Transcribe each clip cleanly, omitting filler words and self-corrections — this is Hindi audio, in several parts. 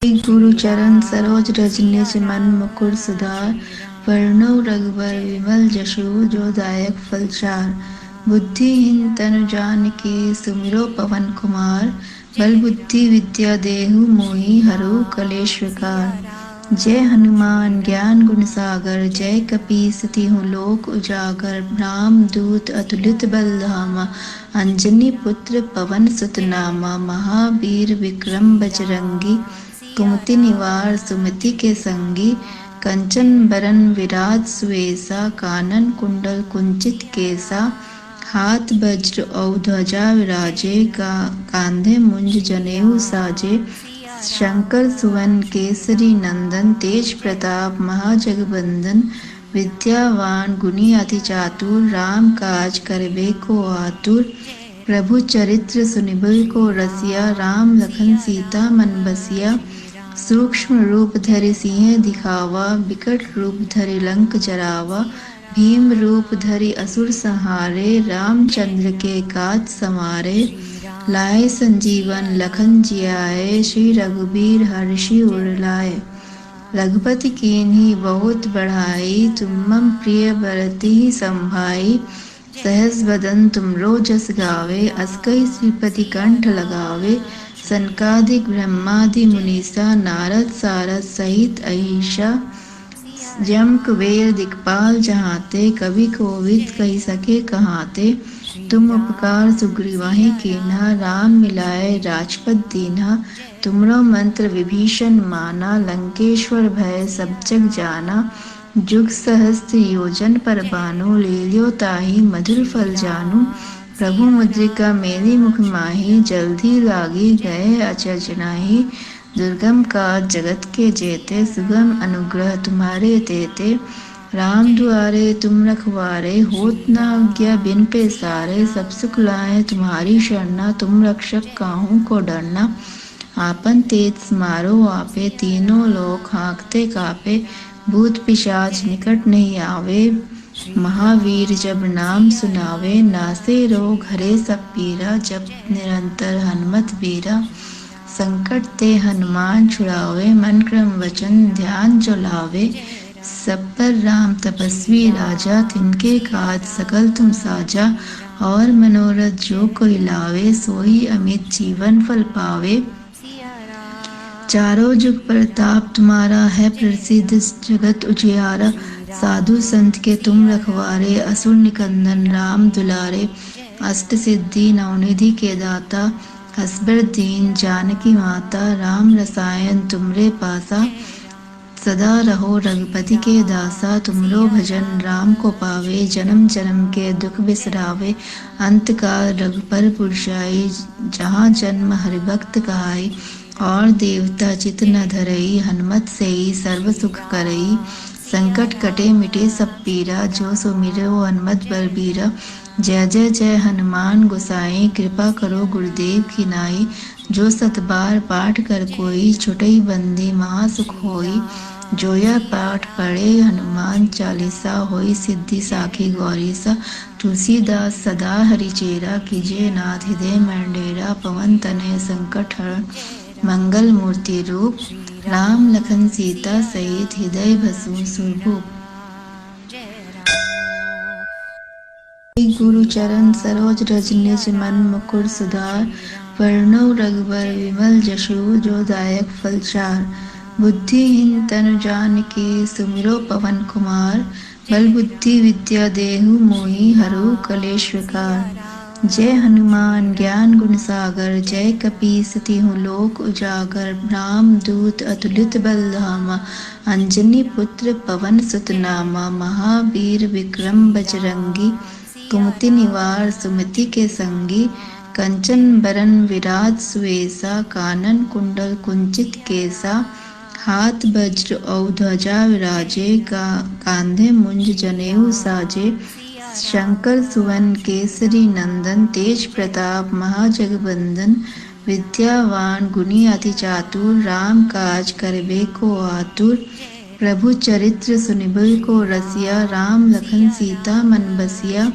गुरु चरण सरोज रज निज मन मुकुर सुधार। वर्णो रघुबर विमल जशु जो दायक फल चार। बुद्धिहीन तनु जानिके सुमिरो पवन कुमार। बल बुद्धि विद्या देहु मोहि हरो कलेश विकार। जय हनुमान ज्ञान गुण सागर जय कपीस तिहु लोक उजागर। राम दूत अतुलित बल धामा अंजनी पुत्र पवन सुत नामा। महावीर विक्रम बजरंगी कुमति निवार सुमति के संगी। कंचन बरन विराज सुवेसा कानन कुंडल कुंचित केसा। हाथ वज्र और ध्वजा विराजे कांधे मुंज जनेऊ साजे। शंकर सुवन केसरी नंदन तेज प्रताप महाजगबंदन। विद्यावान गुणी अति चातुर राम काज करबे को आतुर। प्रभु चरित्र सुनिबे को रसिया राम लखन सीता मन बसिया। सूक्ष्म रूप धरि सिंह दिखावा विकट रूप धरि लंक जरावा। भीम रूप धरि असुर संहारे रामचंद्र के काज समारे। लाए संजीवन लखन जियाए श्री रघुबीर हर्षि उर लाए। रघुपति कीन्ही बहुत बढ़ाई तुम मम प्रिय भरति संभाई। सहस बदन तुमरो जस गावे अस कहि श्रीपति कंठ लगावे। सनकादिक ब्रह्मादि मुनीसा नारद सारद सहित अहिषा। जम कुबेर दिक्पाल जहाते कवि कोविद कही सके कहाते। तुम उपकार सुग्रीवाहि कीन्हा राम मिलाए राजपद दीन्हा। तुमरो मंत्र विभीषण माना लंकेश्वर भय सब जग जाना। जुग सहस्त्र योजन पर बानो लील्यो ताहि मधुर फल जानू। प्रभु मुद्रिका मेरी मुख माही जल्दी लागी गए अचरज नाही। दुर्गम काज जगत के जेते सुगम अनुग्रह तुम्हारे तेते। राम दुआरे तुम रखवारे होत न आज्ञा बिन पैसारे। सब सुख लाए तुम्हारी शरणा तुम रक्षक काहू को डरना। आपन तेज समारो आपे तीनों लोक हाँकते कापे। भूत पिशाच निकट नहीं आवे महावीर जब नाम सुनावे। नासे रोग हरे सब पीरा जप निरंतर हनुमत बीरा। संकट ते हनुमान छुड़ावे मन क्रम वचन ध्यान जो लावे। सब पर राम तपस्वी राजा तिनके काज सकल तुम साजा। और मनोरथ जो कोई लावे सोई अमित जीवन फल पावे। चारों जुग प्रताप तुम्हारा है प्रसिद्ध जगत उजियारा। साधु संत के तुम रखवारे असुर निकंदन राम दुलारे। अष्ट सिद्धि नवनिधि के दाता हसबर दीन जानकी माता। राम रसायन तुमरे पासा सदा रहो रघुपति के दासा। तुमरो भजन राम को पावे जन्म जन्म के दुख बिसरावे। अंत काल रघुपर पुरजाई जहाँ जन्म हरिभक्त कहाई। और देवता चित न धरई हनुमत से ही सर्व सुख करई। संकट कटे मिटे सब पीरा जो सुमिरो हनुमत बलबीरा। जय जय जय हनुमान गोसाई कृपा करो गुरुदेव की नाई। जो सत बार पाठ कर कोई छुटई बंदी महासुख होई। जो यह पाठ पढ़े हनुमान चालीसा होई सिद्धि साखी गौरीसा। तुलसीदास सदा हरिचेरा कीजिए नाथ हृदय मंडेरा। पवन तनय संकट हरण मंगल मूर्ति रूप राम लखन सीता सहित हृदय बसु सुरभूप। गुरु चरण सरोज रज निज मन मुकुर सुधार। वर्णो रघुबर विमल जशु जो दायक फल चार। बुद्धिहीन तनु जानिके सुमिरो पवन कुमार। बल बुद्धि विद्या देहु मोहि हरो कलेश विकार। जय हनुमान ज्ञान गुण सागर जय कपीस तिहु लोक उजागर। राम दूत अतुलित बल धामा अंजनी पुत्र पवन सुत नामा। महावीर विक्रम बजरंगी कुमति निवार सुमति के संगी। कंचन बरन विराज सुवेसा कानन कुंडल कुंचित केसा। हाथ वज्र और ध्वजा विराजे कांधे मुंज जनेऊ साजे। शंकर सुवन केसरी नंदन तेज प्रताप महाजगबंदन। विद्यावान गुणी अति चातुर राम काज करबे को आतुर। प्रभु चरित्र सुनिबे को रसिया राम लखन सीता मन बसिया।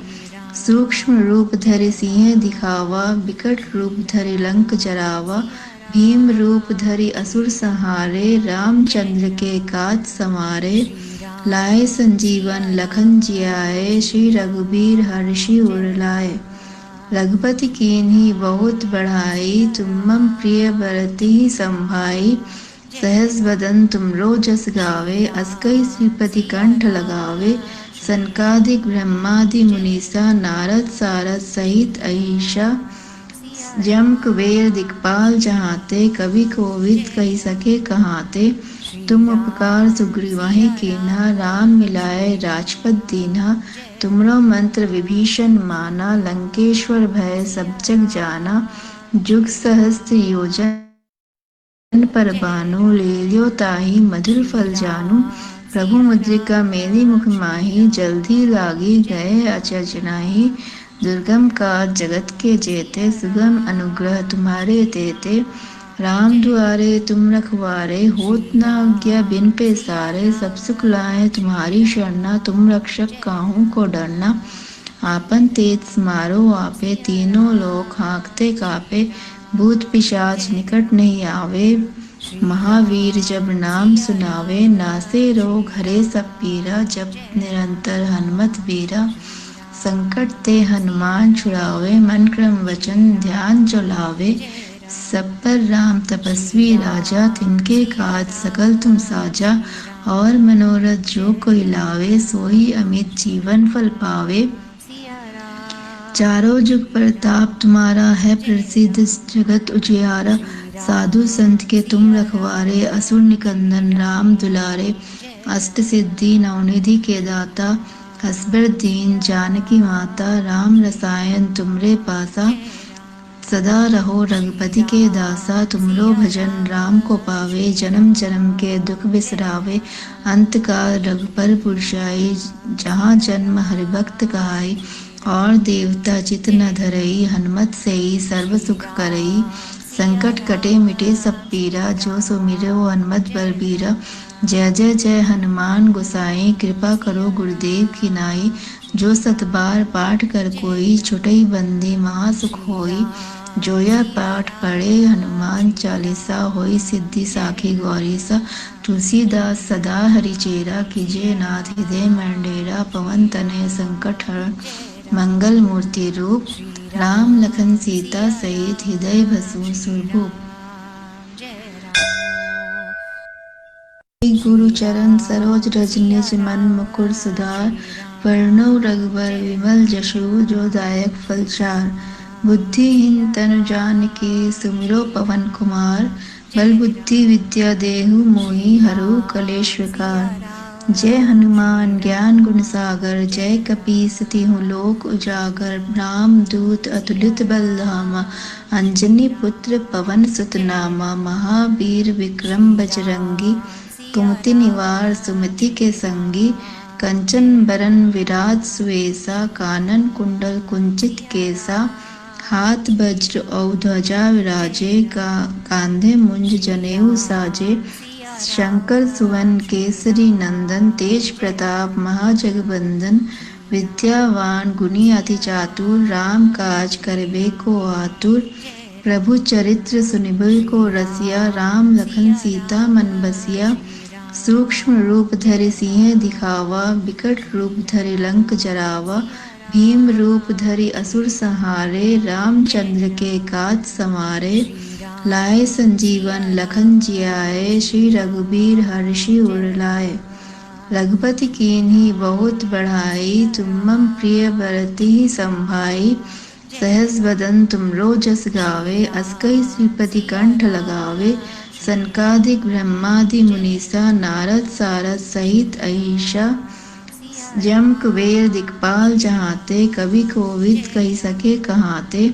सूक्ष्म रूप धरि सिंह दिखावा विकट रूप धरि लंक जरावा। भीम रूप धरि असुर संहारे, रामचंद्र के काज समारे। लाए संजीवन लखन जियाए, श्री रघुबीर हर्षि उर लाए। रघुपति कीन्ही बहुत बढ़ाई, तुम मम प्रिय भरति संभाई। सहस बदन तुमरो जस गावे, अस कई श्रीपति कंठ लगावे। सनकादिक ब्रह्मादि मुनीसा, नारद सारद सहित अहिसा। जम कुबेर दिक्पाल जहाते, कवि कोविद कही सके कहाते। तुम उपकार सुग्रीवाहि कीन्हा, राम मिलाए राजपद दीन्हा। तुमरो मंत्र विभीषण माना, लंकेश्वर भय सब जग जाना। जुग सहस्त्र योजन पर बानु, ले लियो ताहि मधुर फल जानू। प्रभु मुद्रिका मेरी मुख माही, जल्दी लागी गए अचरज नाही। दुर्गम काज जगत के जेते, सुगम अनुग्रह तुम्हारे तेते। राम दुआरे तुम रखवारे, होत न आज्ञा बिन पैसारे। सब सुख लाए तुम्हारी शरणा, तुम रक्षक काहू को डरना। आपन तेज समारो आपे, तीनों लोक हाँकते कापे। भूत पिशाच निकट नहीं आवे, महावीर जब नाम सुनावे। नासे रोग हरे सब पीरा, जब निरंतर हनुमत बीरा। संकट ते हनुमान छुड़ावे, मन क्रम वचन ध्यान जो लावे। सब पर राम तपस्वी राजा, तिनके काज सकल तुम साजा। और मनोरथ जो कोई लावे, सोई अमित जीवन फल पावे। चारों जुग प्रताप तुम्हारा है प्रसिद्ध, जगत उजियारा। साधु संत के तुम रखवारे, असुर निकंदन राम दुलारे। अष्ट सिद्धि नवनिधि के दाता, हसबर दीन जानकी माता। राम रसायन तुमरे पासा, सदा रहो रघुपति के दासा। तुमरो भजन राम को पावे, जन्म जन्म के दुख बिसरावे। अंत काल रघुपर पुरजाई, जहाँ जन्म हरिभक्त कहाई। और देवता चित न धरई, हनुमत से ही सर्व सुख करई। संकट कटे मिटे सब पीरा, जो सुमिरो हनुमत बलबीरा। जय जय जय हनुमान गोसाई, कृपा करो गुरुदेव की नाई। जो सत बार पाठ कर कोई, छुटई बंदी महासुख होई। जो यह पाठ पढ़े हनुमान चालीसा, होई सिद्धि साखी गौरीसा। तुलसीदास सदा हरिचेरा, कीजिए नाथ हृदय मंडेरा। पवन तनय संकट हरण, मंगल मूर्ति रूप। राम लखन सीता सहित, हृदय बसु सुरभूप। गुरु चरण सरोज रज निज मन मुकुर सुधार। वरणो रघुबर विमल जशु, जो दायक फल चार। बुद्धिहीन तनु जानिके, सुमिरो पवन कुमार। बल बुद्धि विद्या देहु मोहि, हरहु कलेश विकार। जय हनुमान ज्ञान गुण सागर, जय कपीस तिहुँ लोक उजागर। राम दूत अतुलित बल धामा, अंजनी पुत्र पवन सुत नामा। महावीर विक्रम बजरंगी, कुमति निवार सुमति के संगी। कंचन बरन विराज सुवेसा, कानन कुंडल कुंचित केसा। हाथ वज्र और ध्वजा विराजे, कांधे मुंज जनेऊ साजे। शंकर सुवन केसरी नंदन, तेज प्रताप महाजगबंदन। विद्यावान गुणी अति चातुर, राम काज करबे को आतुर। प्रभु चरित्र सुनिबे को रसिया, राम लखन सीता मन बसिया। सूक्ष्म रूप धरि सिंह दिखावा, बिकट रूप धरि लंक जरावा। भीम रूप धरि असुर संहारे, रामचंद्र के काज समारे। लाए संजीवन लखन जियाए, श्री रघुबीर हर्षि उर लाए। रघुपति कीन्ही बहुत बढ़ाई, तुम मम प्रिय भरति संभाई। सहस बदन तुमरो जस गावे, अस कई श्रीपति कंठ लगावे। सनकादिक ब्रह्मादि मुनीसा, नारद सारद सहित अहिसा। जम कुबेर दिक्पाल जहाते, कवि कोविद कही सके कहाते।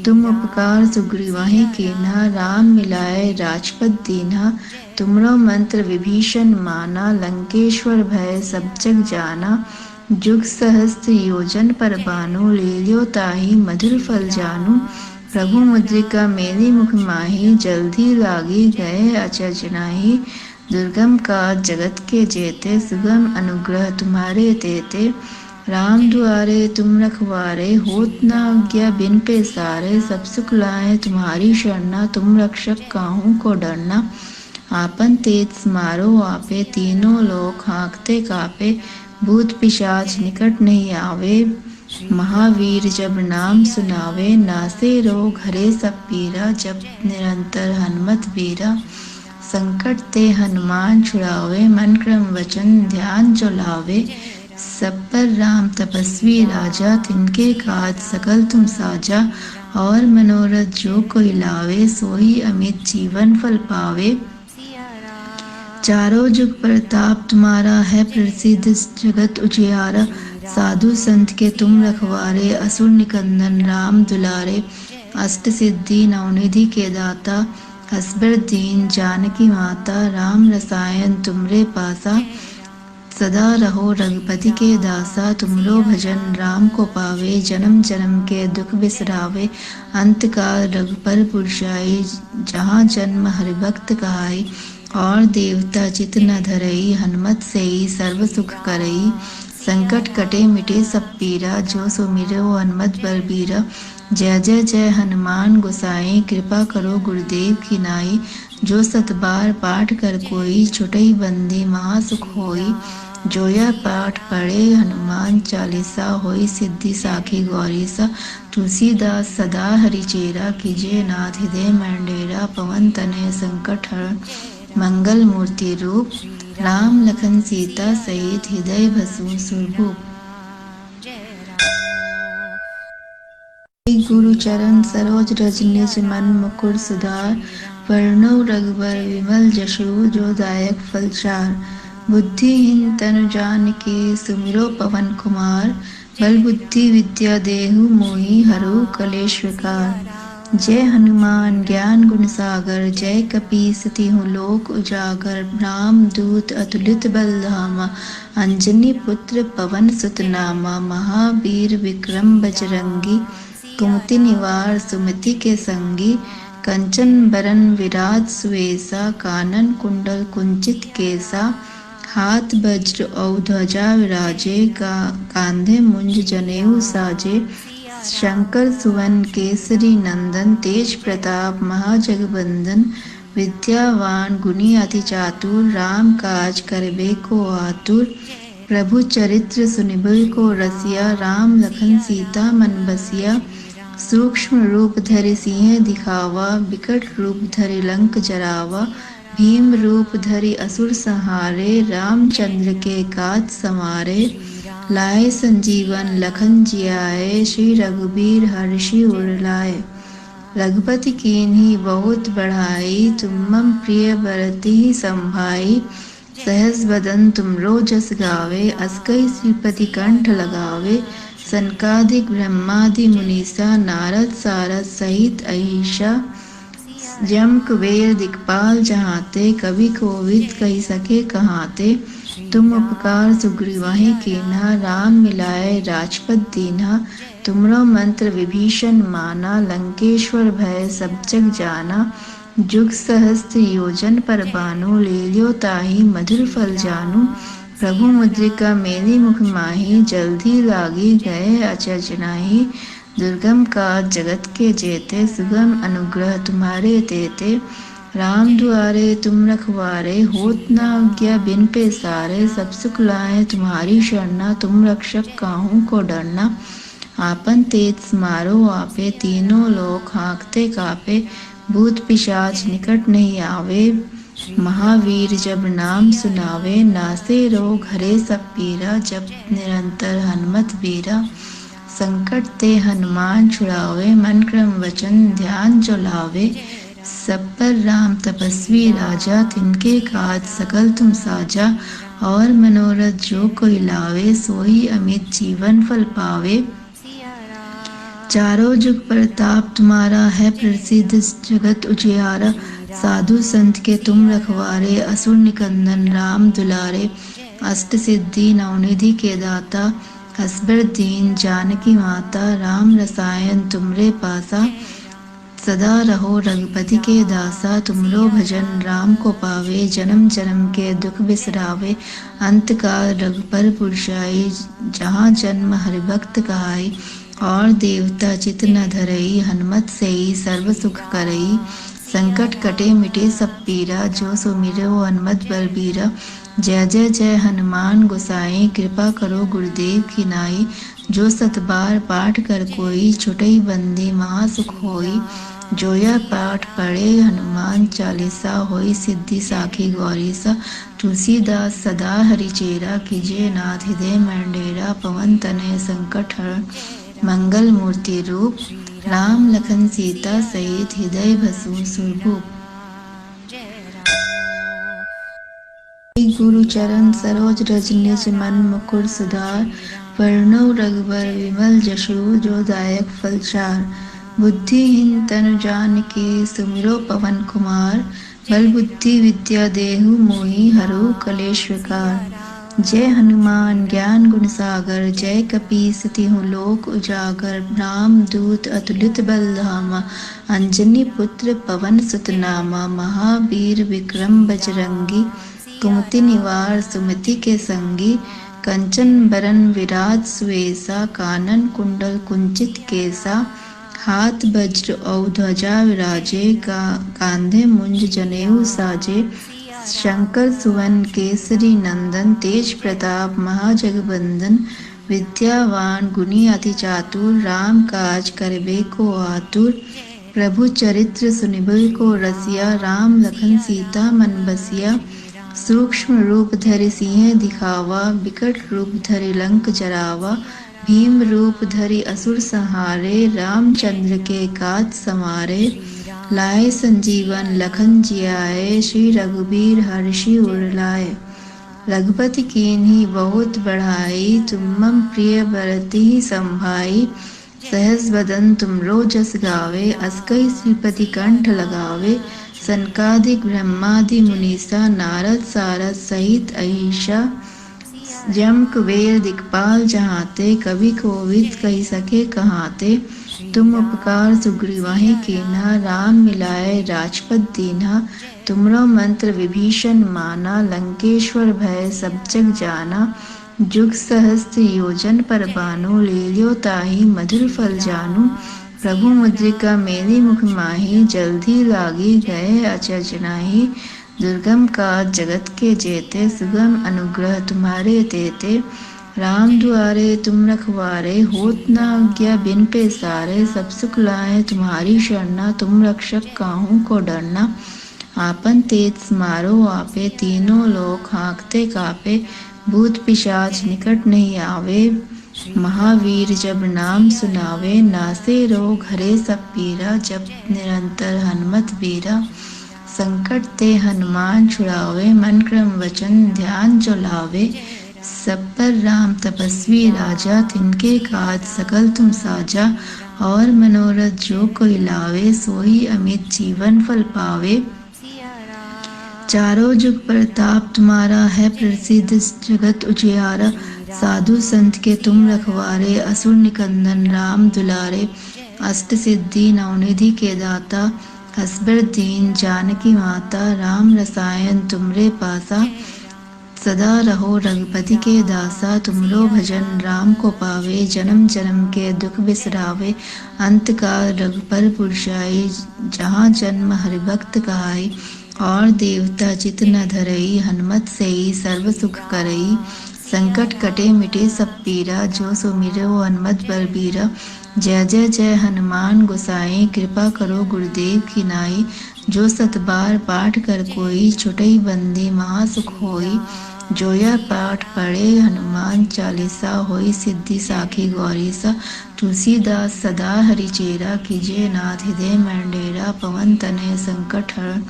तुम उपकार सुग्रीवाहि कीन्हा, राम मिलाए राजपद दीन्हा। तुमरो मंत्र विभीषण माना, लंकेश्वर भय सब जग जाना। जुग सहस्त्र योजन पर बानु, ले लियो ताहि मधुर फल जानू। प्रभु मुद्रिका मेरी मुख माही, जल्दी लागी गए अचरज नाही। दुर्गम काज जगत के जेते, सुगम अनुग्रह तुम्हारे तेते। राम दुआरे तुम रखवारे, होत न आज्ञा बिन पैसारे। सब सुख लाए तुम्हारी शरणा, तुम रक्षक काहू को डरना। आपन तेज समारो आपे, तीनों लोक हाँकते कापे। भूत पिशाच निकट नहीं आवे, महावीर जब नाम सुनावे। नासे रोग हरे सब पीरा, जब निरंतर हनुमत बीरा। संकट ते हनुमान छुड़ावे, मन क्रम वचन ध्यान जो लावे। सब पर राम तपस्वी राजा, तिनके काज सकल तुम साजा। और मनोरथ जो कोई लावे, सोई अमित जीवन फल पावे। चारों जुग प्रताप तुम्हारा है प्रसिद्ध, जगत उजियारा। साधु संत के तुम रखवारे, असुर निकंदन राम दुलारे। अष्ट सिद्धि नवनिधि के दाता, हसबर दीन जानकी माता। राम रसायन तुमरे पासा, सदा रहो रघुपति के दासा। तुमरो भजन राम को पावे, जन्म जन्म के दुख बिसरावे। अंत काल रघुपर पुरजाई, जहाँ जन्म हरिभक्त कहाई। और देवता चित न धरई, हनुमत से ही सर्व सुख करई। संकट कटे मिटे सब पीरा, जो सुमिरो हनुमत बलबीरा। जय जय जय हनुमान गोसाई, कृपा करो गुरुदेव की नाई। जो सत बार पाठ कर कोई, छुटई बंदी महासुख होई। जो यह पाठ पढ़े हनुमान चालीसा, होई सिद्धि साखी गौरीसा। तुलसीदास सदा हरिचेरा, कीजिए नाथ हृदय मंडेरा। पवन तनय संकट हरण, मंगल मूर्ति रूप। राम लखन सीता सहित, हृदय बसु सुरभूप। गुरु चरण सरोज रज निज मन मुकुर सुधार। वरणो रघुबर विमल जशु, जो दायक फल चार। बुद्धिहीन तनु जानिके, सुमिरो पवन कुमार। बल बुद्धि विद्या देहु मोहि, हरहु कलेश विकार। जय हनुमान ज्ञान गुण सागर, जय कपीस तिहु लोक उजागर। राम दूत अतुलित बल धामा, अंजनी पुत्र पवन सुत नामा। महावीर विक्रम बजरंगी, कुमति निवार सुमति के संगी। कंचन बरन विराज सुवेसा, कानन कुंडल कुंचित केसा। हाथ वज्र और ध्वजा विराजे, कांधे मुंज जनेऊ साजे। शंकर सुवन केसरी नंदन, तेज प्रताप महाजगबंदन। विद्यावान गुणी अति चातुर, राम काज करबे को आतुर। प्रभु चरित्र सुनिबे को रसिया, राम लखन सीता मन बसिया। सूक्ष्म रूप धरि सिंह दिखावा, विकट रूप धरि लंक जरावा। भीम रूप धरि असुर संहारे, रामचंद्र के काज समारे। लाए संजीवन लखन जियाए, श्री रघुबीर हर्षि उर लाए। रघुपति कीन्ही बहुत बढ़ाई, तुम मम प्रिय भरति संभाई। सहस बदन तुमरो जस गावे, अस कई श्रीपति कंठ लगावे। सनकादिक ब्रह्मादि मुनीसा, नारद सारद सहित अहिसा। जम कुबेर दिक्पाल जहाते, कवि कोविद कही सके कहाते। तुम उपकार सुग्रीवाहि कीन्हा, राम मिलाए राजपद दीन्हा। तुमरो मंत्र विभीषण माना, लंकेश्वर भय सब जग जाना। जुग सहस्त्र योजन पर भानु, लील्यो ताहि मधुर फल जानू। प्रभु मुद्रिका मेरी मुख माही, जल्दी लागी गए अचरज नाही। दुर्गम काज जगत के जेते, सुगम अनुग्रह तुम्हारे तेते। राम दुआरे तुम रखवारे, होत न आज्ञा बिन पैसारे। सब सुख लाए तुम्हारी शरणा, तुम रक्षक काहू को डरना। आपन तेज समारो आपे, तीनों लोक हाँकते कापे। भूत पिशाच निकट नहीं आवे, महावीर जब नाम सुनावे। नासे रोग हरे सब पीरा, जब निरंतर हनुमत बीरा। संकट ते हनुमान छुड़ावे, मन क्रम वचन ध्यान जो लावे। सब पर राम तपस्वी राजा, तिनके काज सकल तुम साजा। और मनोरथ जो कोई लावे, सोई अमित जीवन फल पावे। चारों जुग प्रताप तुम्हारा है प्रसिद्ध, जगत उजियारा। साधु संत के तुम रखवारे, असुर निकंदन राम दुलारे। अष्ट सिद्धि नवनिधि के दाता, हसबर दीन जानकी माता। राम रसायन तुमरे पासा, सदा रहो रघुपति के दासा, तुमरो भजन राम को पावे। जन्म जन्म के दुख बिसरावे, अंत काल रघुपर पुरजाई। जहाँ जन्म हरि भक्त कहाई, और देवता चित न धरई। हनुमत से ही सर्व सुख करई, संकट कटे मिटे सब पीरा। जो सुमिरो हनुमत बलबीरा, जय जय जय हनुमान गोसाई। कृपा करो गुरुदेव की नाई, जो सत बार पाठ कर कोई। छुटई बंदी महासुख होई, जो यह पाठ पढ़े हनुमान चालीसा। होई सिद्धि साखी गौरीसा, तुलसीदास सदा हरिचेरा। कीजिए नाथ हृदय में डेरा, पवन तनय संकट हरण। मंगल मूर्ति रूप, राम लखन सीता सहित। हृदय बसु सुरभूप। गुरु चरण सरोज रज निज मन मुकुर सुधार। वरणो रघुबर विमल जसु, जो दायक फल चार। बुद्धिहीन तनु जानिके, सुमिरो पवन कुमार। बल बुद्धि विद्या देहु मोहि, हरहु कलेश विकार। जय हनुमान ज्ञान गुण सागर, जय कपीस तिहुँ लोक उजागर। राम दूत अतुलित बल धामा, अंजनी पुत्र पवन सुत नामा। महावीर विक्रम बजरंगी, कुमति निवार सुमति के संगी। कंचन बरन विराज सुवेसा, कानन कुंडल कुंचित केसा। हाथ वज्र और ध्वजा विराजे, कांधे मुंज जनेऊ साजे। शंकर सुवन केसरी नंदन, तेज प्रताप महाजगबंदन। विद्यावान गुणी अति चातुर, राम काज करबे को आतुर। प्रभु चरित्र सुनिबे को रसिया, राम लखन सीता मन बसिया। सूक्ष्म रूप धरि सिंह दिखावा, बिकट रूप धरि लंक जरावा। भीम रूप धरि असुर संहारे, रामचंद्र के काज समारे। लाए संजीवन लखन जियाए, श्री रघुबीर हर्षि उर लाए। रघुपति कीन्ही बहुत बढ़ाई, तुम मम प्रिय भरति संभाई। सहस बदन तुमरो जस गावे, अस कहि श्रीपति कंठ लगावे। सनकादिक ब्रह्मादि मुनीसा, नारद सारद सहित अहिसा। जम कुबेर दिक्पाल जहाते, कवि कोविद कहि सके कहाते। तुम उपकार सुग्रीवाहि कीन्हा, राम मिलाए राजपद दीन्हा। तुमरो मंत्र विभीषण माना, लंकेश्वर भय सब जग जाना। जुग सहस्त्र योजन पर बानु, लील्यो ताहि मधुर फल जानू। प्रभु मुद्रिका मेरी मुख माही, जल्दी लागी गए अचरज नाहि। दुर्गम काज जगत के जेते, सुगम अनुग्रह तुम्हारे तेते। राम दुआरे तुम रखवारे, होत न आज्ञा बिन पैसारे। सब सुख लाए तुम्हारी शरणा, तुम रक्षक काहू को डरना। आपन तेज समारो आपे, तीनों लोक हाँकते कापे। भूत पिशाच निकट नहीं आवे, महावीर जब नाम सुनावे। नासे रोग हरे सब पीरा, जप निरंतर हनुमत बीरा। संकट ते हनुमान छुड़ावे, मन क्रम वचन ध्यान जो लावे। सब पर राम तपस्वी राजा, तिनके काज सकल तुम साजा। और मनोरथ जो कोई लावे, सोई अमित जीवन फल पावे। चारों जुग प्रताप तुम्हारा है प्रसिद्ध, जगत उजियारा। साधु संत के तुम रखवारे, असुर निकंदन राम दुलारे। अष्ट सिद्धि नवनिधि के दाता, हसबर दीन जानकी माता। राम रसायन तुमरे पासा, सदा रहो रघुपति के दासा। तुमरो भजन राम को पावे, जन्म जन्म के दुख बिसरावे। अंत काल रघुपर पुरजाई, जहाँ जन्म हरि भक्त कहाई। और देवता चित न धरई, हनुमत से ही सर्व सुख करई। संकट कटे मिटे सब पीरा, जो सुमिरो हनुमत बलबीरा। जय जय जय हनुमान गोसाई, कृपा करो गुरुदेव की नाई। जो सत बार पाठ कर कोई, छुटई बंदी महासुख होई। जो यह पाठ पढ़े हनुमान चालीसा, होई सिद्धि साखी गौरीसा। तुलसीदास सदा हरिचेरा, कीजिए नाथ हृदय में डेरा। पवन तनय संकट हरण,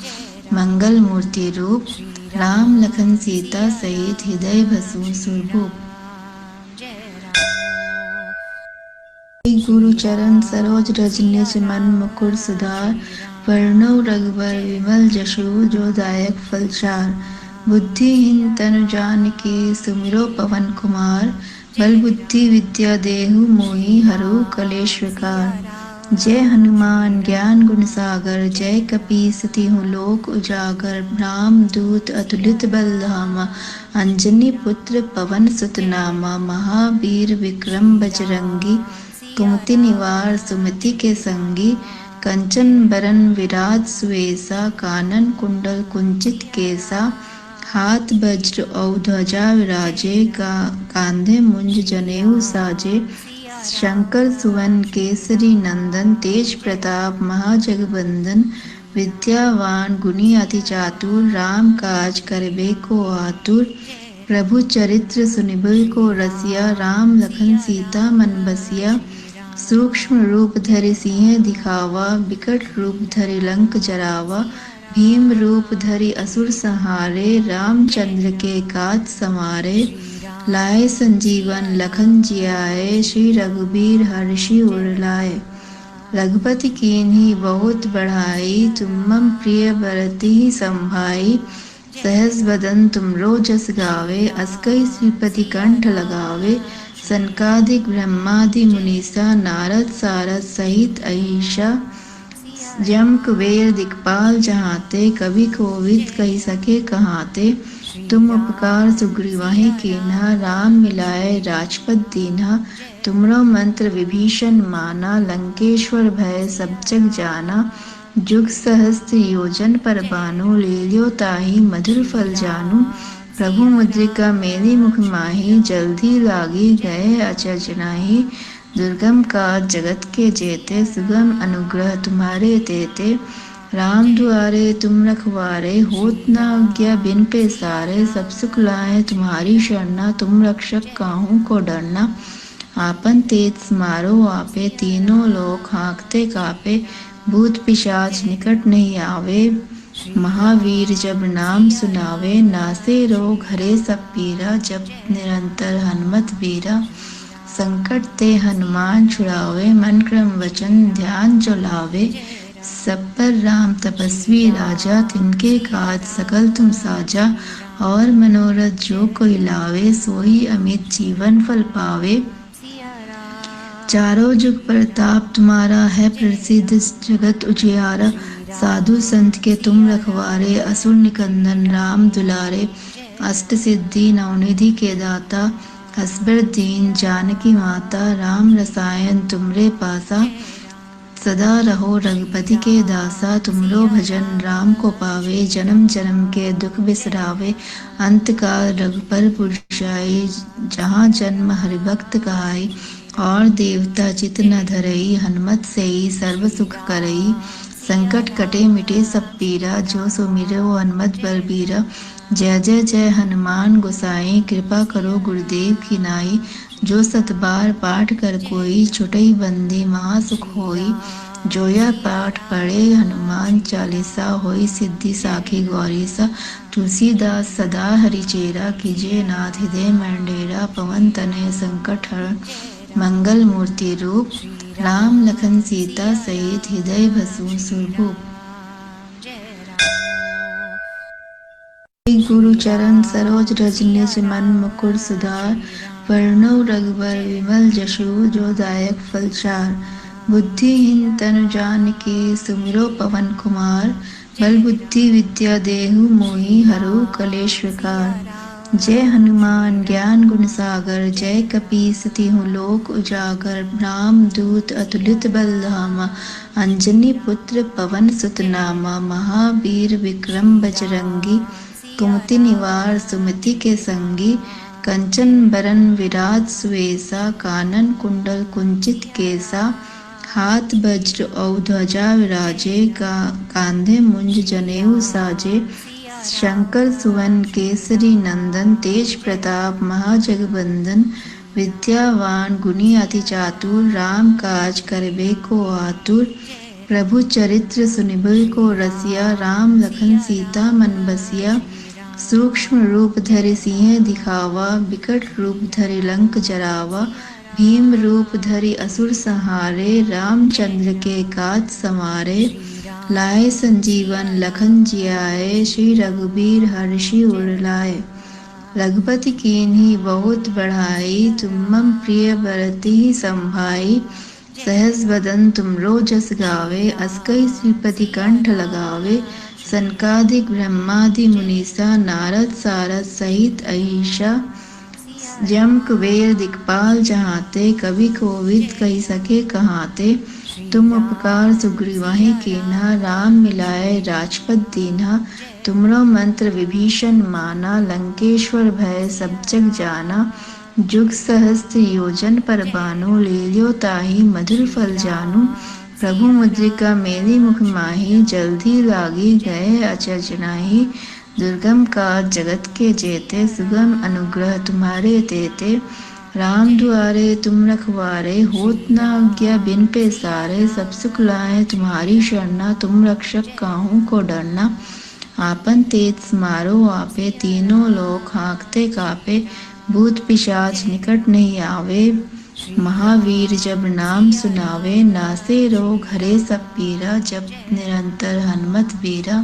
मंगल मूर्ति रूप, राम लखन सीता सहित। हृदय बसु सुरभूप। गुरु चरण सरोज रज निज मन मुकुर सुधार। वरणो रघुबर विमल जसु, जो दायक फल चार। बुद्धिहीन तनु जानिके, सुमिरो पवन कुमार। बल बुद्धि विद्या देहु मोहि, हरहु कलेश विकार। जय हनुमान ज्ञान गुण सागर, जय कपीस तिहुँ लोक उजागर। राम दूत अतुलित बल धामा, अंजनी पुत्र पवन सुत नामा। महावीर विक्रम बजरंगी, कुमति निवार सुमति के संगी। कंचन बरन विराज सुवेसा, कानन कुंडल कुंचित केसा। हाथ वज्र और ध्वजा विराजे, कांधे मुंज जनेऊ साजे। शंकर सुवन केसरी नंदन, तेज प्रताप महाजगबंदन। विद्यावान गुणी अति चातुर, राम काज करबे को आतुर। प्रभु चरित्र सुनिबे को रसिया, राम लखन सीता मन बसिया। सूक्ष्म रूप धरि सिंह दिखावा, बिकट रूप धरि लंक जरावा। भीम रूप धरि असुर संहारे, रामचंद्र के काज समारे। लाए संजीवन लखन जियाए, श्री रघुबीर हर्षि उर लाए। रघुपति कीन्ही बहुत बढ़ाई, तुम मम प्रिय भरति संभाई। सहस बदन तुमरो जस गावे, अस कई श्रीपति कंठ लगावे। सनकादिक ब्रह्मादि मुनीसा, नारद सारद सहित अहिसा। जम कुबेर दिखपाल जहाते, कवि कोविद कही सके कहाते। तुम उपकार सुग्रीवाहि कीन्हा, राम मिलाए राजपद दीन्हा। तुमरो मंत्र विभीषण माना, लंकेश्वर भय सब जग जाना। जुग सहस्त्र योजन पर बानु, लील्यो ताहि मधुर फल जानू। प्रभु मुद्रिका मेरी मुख माही, जल्दी लागी गए अचरज नाहि। दुर्गम काज जगत के जेते, सुगम अनुग्रह तुम्हारे तेते। राम दुआरे तुम रखवारे, होत न आज्ञा बिन पैसारे। सब सुख लाए तुम्हारी शरणा, तुम रक्षक काहू को डरना। आपन तेज समारो आपे, तीनों लोक हाँकते कापे। भूत पिशाच निकट नहीं आवे, महावीर जब नाम सुनावे। नासे रोग हरे सब पीरा, जप निरंतर हनुमत बीरा। संकट ते हनुमान छुड़ावे, मन क्रम वचन ध्यान जो लावे। सब पर राम तपस्वी राजा, तिनके काज सकल तुम साजा। और मनोरथ जो कोई लावे, सोई अमित जीवन फल पावे। चारों जुग प्रताप तुम्हारा है प्रसिद्ध, जगत उजियारा। साधु संत के तुम रखवारे, असुर निकंदन राम दुलारे। अष्ट सिद्धि नवनिधि के दाता, हसबर दीन जानकी माता। राम रसायन तुमरे पासा, सदा रहो रघुपति के दासा। तुमरो भजन राम को पावे, जन्म जन्म के दुख बिसरावे। अंत काल रघुपर पुरजाई, जहाँ जन्म हरिभक्त कहाई। और देवता चित न धरई, हनुमत सेई सर्व सुख करई। संकट कटे मिटे सब पीरा, जो सुमिरो हनुमत बलबीरा। जय जय जय हनुमान गोसाई, कृपा करो गुरुदेव की नाई। जो सत बार पाठ कर कोई, छुटई बंदी महासुख होई। जो यह पाठ पढ़े हनुमान चालीसा, होई सिद्धि साखी गौरीसा। तुलसीदास सदा हरिचेरा, कीजिए नाथ हृदय मंडेरा। पवन तनय संकट हरण, मंगल मूर्ति रूप। राम लखन सीता सहित, हृदय बसु सुरभूप। गुरु चरण सरोज रज निज मन मुकुर सुधार। वरणो रघुबर विमल जशु, जो दायक फल चार। बुद्धिहीन तनु जानिके, सुमिरो पवन कुमार। बल बुद्धि विद्या देहु मोहि, हरो कलेश विकार। जय हनुमान ज्ञान गुण सागर, जय कपीस तिहुँ लोक उजागर। राम दूत अतुलित बल धामा, अंजनी पुत्र पवन सुत नामा। महावीर विक्रम बजरंगी, कुमति निवार सुमति के संगी। कंचन बरन विराज सुवेसा, कानन कुंडल कुंचित केसा। हाथ वज्र और ध्वजा विराजे, कांधे मुंज जनेऊ साजे। शंकर सुवन केसरी नंदन, तेज प्रताप महाजगबंदन। विद्यावान गुणी अति चातुर, राम काज करबे को आतुर। प्रभु चरित्र सुनिबे को रसिया, राम लखन सीता मन बसिया। सूक्ष्म रूप धरि सिंह दिखावा, बिकट रूप धरि लंक जरावा। भीम रूप धरि असुर संहारे, रामचंद्र के काज समारे। लाए संजीवन लखन जियाए, श्री रघुबीर हर्षि उर लाए। रघुपति कीन्ही बहुत बढ़ाई, तुम मम प्रिय भरति संभाई। सहस बदन तुमरो जस गावे, अस्कई श्रीपति कंठ लगावे। सनकादिक ब्रह्मादि मुनीसा, नारद सारद सहित अहिषा। जम कुबेर दिक्पाल जहाँते, कवि कोविद कही सके कहाते। तुम उपकार सुग्रीवाहि कीन्हा, राम मिलाए राजपद दीन्हा। तुमरो मंत्र विभीषण माना, लंकेश्वर भय सब जग जाना। जुग सहस्त्र योजन पर बानो, ले लियो ताहि मधुर फल जानू। प्रभु मुद्रिका मेरी मुख माही, जल्दी लागी गए अचरज नाही। दुर्गम काज जगत के जेते, सुगम अनुग्रह तुम्हारे तेते। राम दुआरे तुम रखवारे, होत न आज्ञा बिन पैसारे। सब सुख लाए तुम्हारी शरणा, तुम रक्षक काहू को डरना। आपन तेज समारो आपे, तीनों लोक हाँकते कापे। भूत पिशाच निकट नहीं आवे, महावीर जब नाम सुनावे। नासे रोग हरे सब पीरा, जब निरंतर हनुमत बीरा।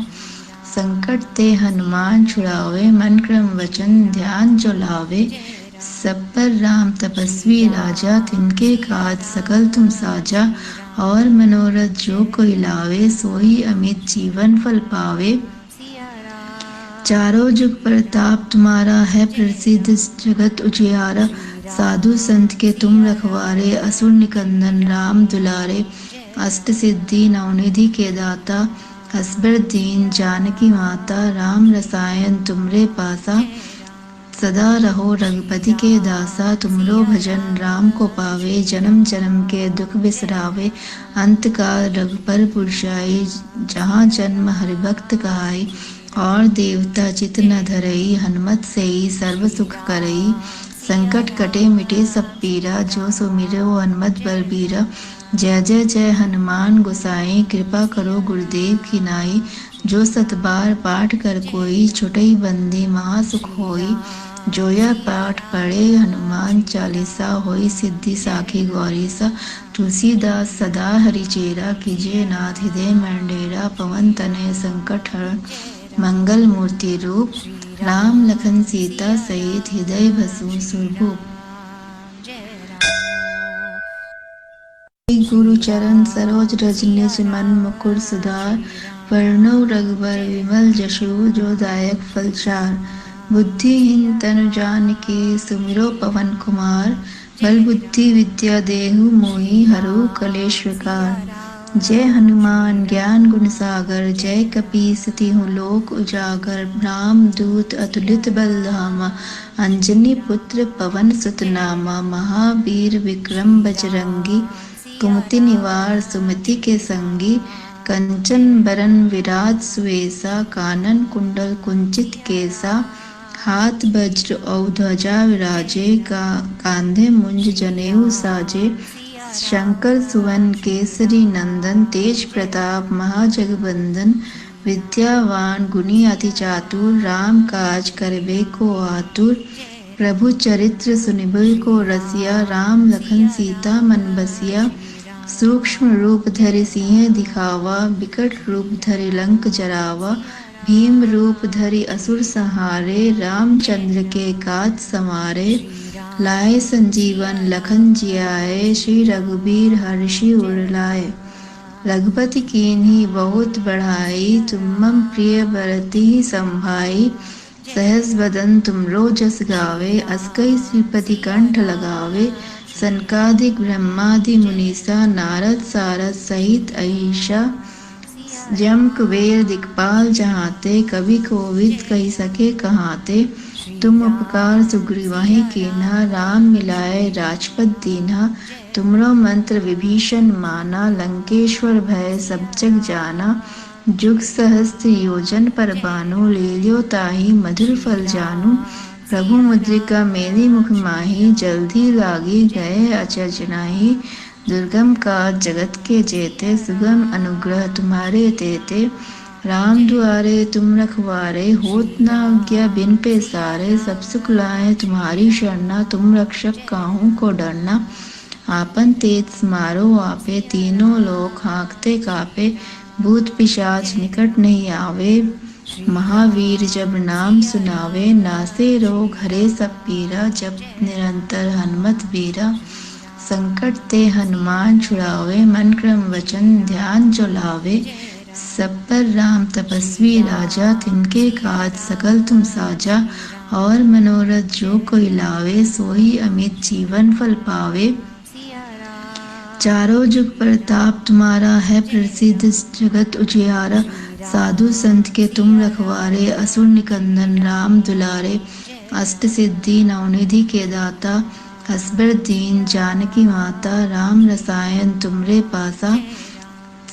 संकट ते हनुमान छुड़ावे, मन क्रम वचन ध्यान जो लावे। सब पर राम तपस्वी राजा, तिनके काज सकल तुम साजा। और मनोरथ जो कोई लावे, सोई अमित जीवन फल पावे। चारों जुग प्रताप तुम्हारा है प्रसिद्ध, जगत उजियारा। साधु संत के तुम रखवारे, असुर निकंदन राम दुलारे। अष्ट सिद्धि नवनिधि के दाता, हसबर दीन जानकी माता। राम रसायन तुमरे पासा, सदा रहो रघुपति के दासा। तुमरो भजन राम को पावे, जन्म जन्म के दुख बिसरावे। अंत काल रघुपर पुरजाई, जहाँ जन्म हरिभक्त कहाई। और देवता चित न धरई, हनुमत से ही सर्व सुख करई। संकट कटे मिटे सब पीरा, जो सुमिरो हनुमत बलबीरा। जय जय जय हनुमान गोसाई, कृपा करो गुरुदेव की नाई। जो सतबार पाठ कर कोई, छुटई बंदी महासुख होई। जो यह पाठ पढ़े हनुमान चालीसा, होई सिद्धि साखी गौरीसा। तुलसीदास सदा हरिचेरा, कीजिए नाथ हृदय मंडेरा। पवन तनय संकट हरण, मंगल मूर्ति रूप। राम लखन सीता सहित, हृदय बसु सुरभूप। गुरु चरण सरोज रज निज मन मुकुर सुधार। वर्णो रघुबर विमल जशु, जो दायक फल चार। बुद्धिहीन तनु जानिके, सुमिरो पवन कुमार। बल बुद्धि विद्या देहु मोहि, हरहु कलेश विकार। जय हनुमान ज्ञान गुण सागर, जय कपीस तिहुँ लोक उजागर। राम दूत अतुलित बल धामा, अंजनी पुत्र पवन सुत नामा। महावीर विक्रम बजरंगी, कुमति निवार सुमति के संगी। कंचन बरन विराज सुवेसा, कानन कुंडल कुंचित केसा। हाथ वज्र और ध्वजा विराजे, कांधे मुंज जनेऊ साजे। शंकर सुवन केसरी नंदन, तेज प्रताप महाजगबंदन। विद्यावान गुणी अति चातुर, राम काज करबे को आतुर। प्रभु चरित्र सुनिबे को रसिया, राम लखन सीता मन बसिया। सूक्ष्म रूप धरि सिंह दिखावा, बिकट रूप धरि लंक जरावा। भीम रूप धरि असुर संहारे, रामचंद्र के काज समारे। लाए संजीवन लखन जियाए, श्री रघुबीर हर्षि उर लाए। रघुपति कीन्ही बहुत बढ़ाई, तुम प्रिय बरति संभाई। सहस बदन तुमरो जस गावे, अस्कई श्रीपति कंठ लगावे। सनकादिक ब्रह्मादि मुनीसा, नारद सारद सहित अहिषा। जम कुबेर दिक्पाल जहाँते, कवि कोविद कही सके कहाते। तुम उपकार सुग्रीवाहि कीन्हा, राम मिलाए राजपद दीन्हा। तुमरो मंत्र विभीषण माना, लंकेश्वर भय सब जग जाना। जुग सहस्त्र योजन पर बानो, ले लियो ताहि मधुर फल जानू। प्रभु मुद्रिका मेरी मुख माही, जल्दी लागी गए अचरज नाही। दुर्गम काज जगत के जेते, सुगम अनुग्रह तुम्हारे तेते। राम दुआरे तुम रखवारे, होत न आज्ञा बिन पैसारे। सब सुख लाए तुम्हारी शरणा, तुम रक्षक काहू को डरना। आपन तेज समारो आपे, तीनों लोक हाँकते कापे। भूत पिशाच निकट नहीं आवे, महावीर जब नाम सुनावे। नासे रोग हरे सब पीरा, जप निरंतर हनुमत बीरा। संकट ते हनुमान छुड़ावे, मन क्रम वचन ध्यान जो लावे। सब पर राम तपस्वी राजा, तिनके काज सकल तुम साजा। और मनोरथ जो कोई लावे, सोई अमित जीवन फल पावे। चारों जुग प्रताप तुम्हारा है, प्रसिद्ध जगत उजियारा। साधु संत के तुम रखवारे, असुर निकंदन राम दुलारे। अष्ट सिद्धि नवनिधि के दाता, हसबर दीन जानकी माता। राम रसायन तुमरे पासा,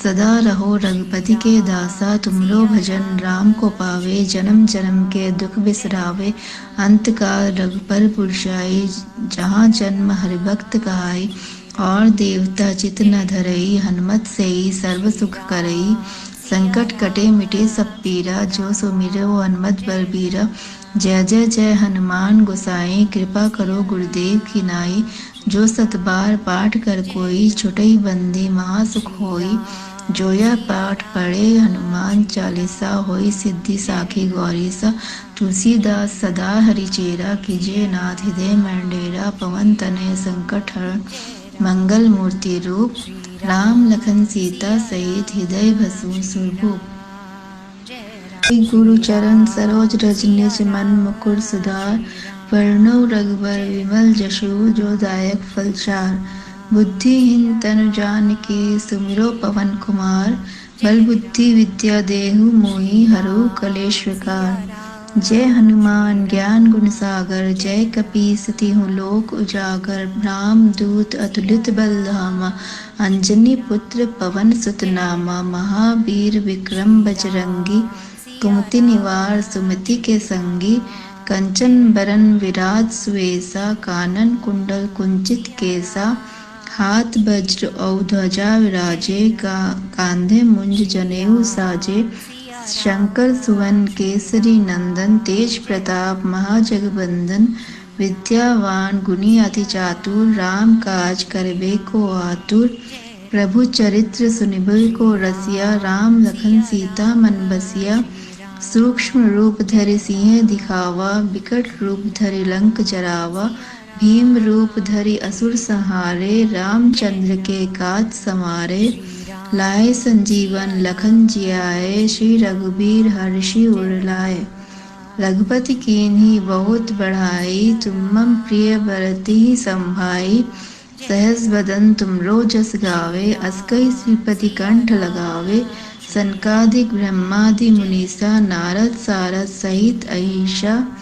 सदा रहो रघुपति के दासा। तुमरो भजन राम को पावे, जन्म जन्म के दुख बिसरावे। अंत काल रघुपर पुरजाई, जहाँ जन्म हरिभक्त कहाई। और देवता चित न धरई, हनुमत सेई सर्व सुख करई। संकट कटे मिटे सब पीरा, जो सुमिरो हनुमत बलबीरा। जय जय जय हनुमान गोसाई, कृपा करो गुरुदेव की नाई। जो सत बार पाठ कर कोई, छुटई बंदी महासुख होई। जो यह पाठ पढ़े हनुमान चालीसा, होई सिद्धि साखी गौरीसा। तुलसीदास सदा हरिचेरा, कीजिए नाथ हृदय मंडेरा। पवन तनय संकट हरण, मंगल मूर्ति रूप। राम लखन सीता सहित, हृदय बसु सुरभूप। गुरु चरण सरोज रज निज, मन मुकुर सुधार। वरणो रघुबर विमल जसु, जो दायक फल चार। बुद्धिहीन तनु जानिके, सुमिरो पवन कुमार। बल बुद्धि विद्या देहु मोहि, हरहु कलेश विकार। जय हनुमान ज्ञान गुण सागर, जय कपीस तिहुँ लोक उजागर। राम दूत अतुलित बल धामा, अंजनी पुत्र पवन सुत नामा। महावीर विक्रम बजरंगी, कुमति निवार सुमति के संगी। कंचन बरन विराज सुवेसा, कानन कुंडल कुंचित केसा। हाथ वज्र और ध्वजा विराजे, कांधे मुंज जनेऊ साजे। शंकर सुवन केसरी नंदन, तेज प्रताप महाजगबंदन। विद्यावान गुणी अति चातुर, राम काज करबे को आतुर। प्रभु चरित्र सुनिबे को रसिया, राम लखन सीता मन बसिया। सूक्ष्म रूप धरि सिंह दिखावा, विकट रूप धरि लंक जरावा। भीम रूप धरि असुर संहारे, रामचंद्र के काज समारे। लाए संजीवन लखन जियाए, श्री रघुबीर हर्षि उर लाए। रघुपति कीन्ही बहुत बढ़ाई, तुम मम प्रिय भरति संभाई। सहस बदन तुमरो जस गावे, अस कई श्रीपति कंठ लगावे। सनकादिक ब्रह्मादि मुनीसा, नारद सारद सहित अहिसा।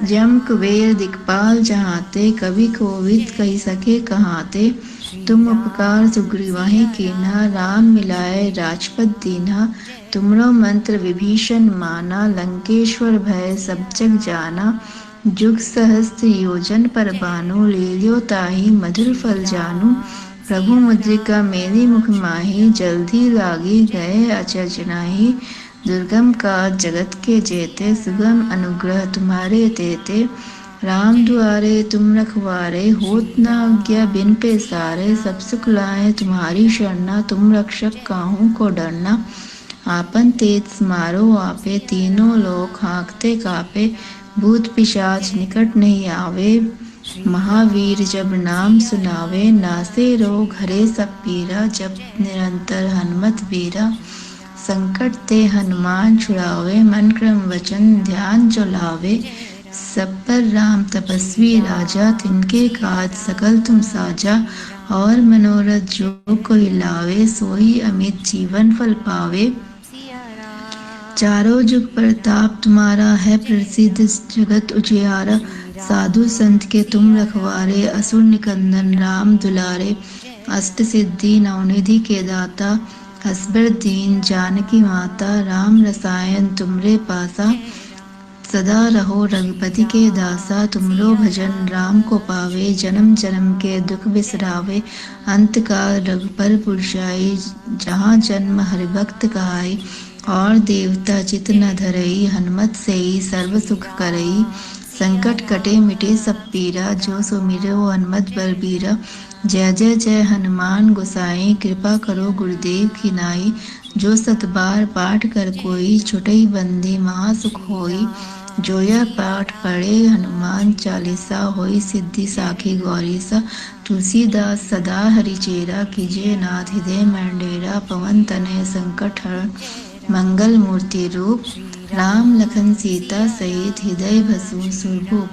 जम कुबेर दिक्पाल जहाते, कवि कोविद कही सके कहाते। तुम उपकार सुग्रीवाहि कीन्हा, राम मिलाए राजपद दीन्हा। तुमरो मंत्र विभीषण माना, लंकेश्वर भय सब जग जाना। जुग सहस्त्र योजन पर भानु, लील्यो ताहि मधुर फल जानू। प्रभु मुद्रिका मेरी मुख माही, जल्दी लागी गए अचरज नाहि। दुर्गम काज जगत के जेते, सुगम अनुग्रह तुम्हारे तेते। राम दुआरे तुम रखवारे, होत न आज्ञा बिन पैसारे। सब सुख लाए तुम्हारी शरणा, तुम रक्षक काहू को डरना। आपन तेज समारो आपे, तीनों लोक हाँकते कापे। भूत पिशाच निकट नहीं आवे, महावीर जब नाम सुनावे। नासे रोग हरे सब पीरा, जप निरंतर हनुमत बीरा। संकट ते हनुमान छुड़ावे, मन क्रम वचन ध्यान जो लावे। सब पर राम तपस्वी राजा, तिनके काज सकल तुम साजा। और मनोरथ जो कोई लावे, सोई अमित जीवन फल पावे। चारों जुग प्रताप तुम्हारा है, प्रसिद्ध जगत उजियारा। साधु संत के तुम रखवारे, असुर निकंदन राम दुलारे। अष्ट सिद्धि नवनिधि के दाता, हसबर दीन जानकी माता। राम रसायन तुमरे पासा, सदा रहो रघुपति के दासा। तुमरो भजन राम को पावे, जन्म जन्म के दुख बिसरावे। अंत काल रघुपर पुरजाई, जहाँ जन्म हरिभक्त कहाई। और देवता चित न धरई, हनुमत सेई सर्व सुख करई। संकट कटे मिटे सब पीरा, जो सुमिरो हनुमत बलबीरा। जय जय जय हनुमान गोसाई, कृपा करो गुरुदेव की नाई। जो सत बार पाठ कर कोई, छुटई बंदी महासुख होई। जो यह पाठ पढ़े हनुमान चालीसा होई सिद्धि साखी गौरी सा। तुलसीदास सदा हरिचेरा कीजिए नाथ हृदय मंडेरा। पवन तनय संकट हरण मंगल मूर्ति रूप। राम लखन सीता सहित हृदय बसु सुरभूप।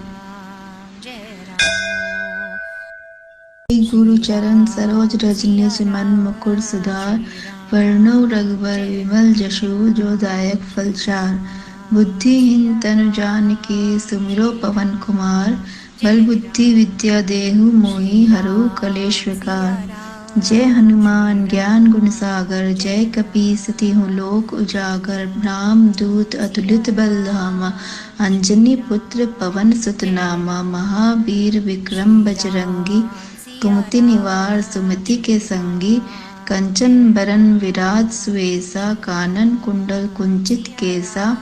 गुरु चरण सरोज रज निज मन मुकुर सुधार। वरणो रघुबर विमल जसु जो दायक फल चार। बुद्धिहीन तनु जानिके सुमिरो पवन कुमार। बल बुद्धि विद्या देहु मोहि हरहु कलेश विकार। जय हनुमान ज्ञान गुण सागर जय कपीस तिहुँ लोक उजागर। राम दूत अतुलित बल धामा अंजनी पुत्र पवन सुत नामा। महावीर विक्रम बजरंगी कुमति निवार सुमति के संगी। कंचन बरन विराज सुवेसा कानन कुंडल कुंचित केसा।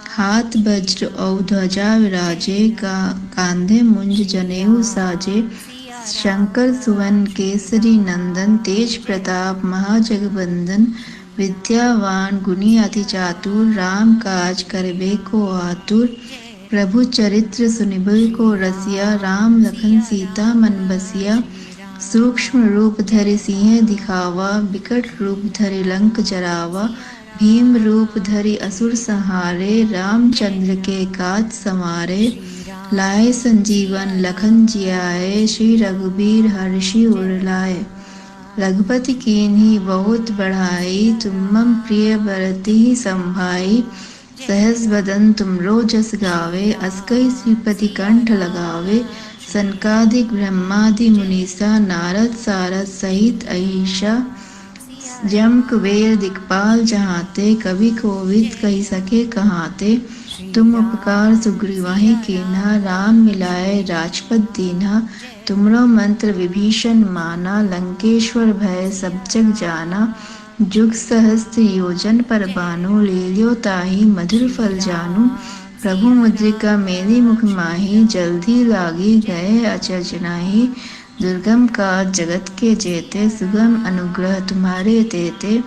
हाथ वज्र और ध्वजा विराजे कांधे मुंज जनेऊ साजे। शंकर सुवन केसरी नंदन तेज प्रताप महाजगबंदन। विद्यावान गुणी अति चातुर राम काज करबे को आतुर। प्रभु चरित्र सुनिबे को रसिया राम लखन सीता मन बसिया। सूक्ष्म रूप धरि सिंह दिखावा विकट रूप धरि लंक जरावा। भीम रूप धरि असुर संहारे रामचंद्र के काज समारे। लाए संजीवन लखन जियाए श्री रघुबीर हर्षि उर लाए। रघुपति कीन्ही बहुत बढ़ाई तुम मम प्रिय भरति संभाई। सहस बदन तुमरो जस गावे अस कई श्रीपति कंठ लगावे। सनकादिक ब्रह्मादि मुनीसा नारद सारद सहित अहिषा। जम कुबेर दिक्पाल जहाते कवि कोविद कही सके कहाते। तुम उपकार सुग्रीवाहि कीन्हा राम मिलाए राजपद दीन्हा। तुमरो मंत्र विभीषण माना लंकेश्वर भय सब जग जाना। जुग सहस्त्र योजन पर बानु लील्यो ताहि मधुर फल जानू। प्रभु मुद्रिका मेरी मुख माही जल्दी लागी गए अचरज नाही। दुर्गम काज जगत के जेते सुगम अनुग्रह तुम्हारे तेते।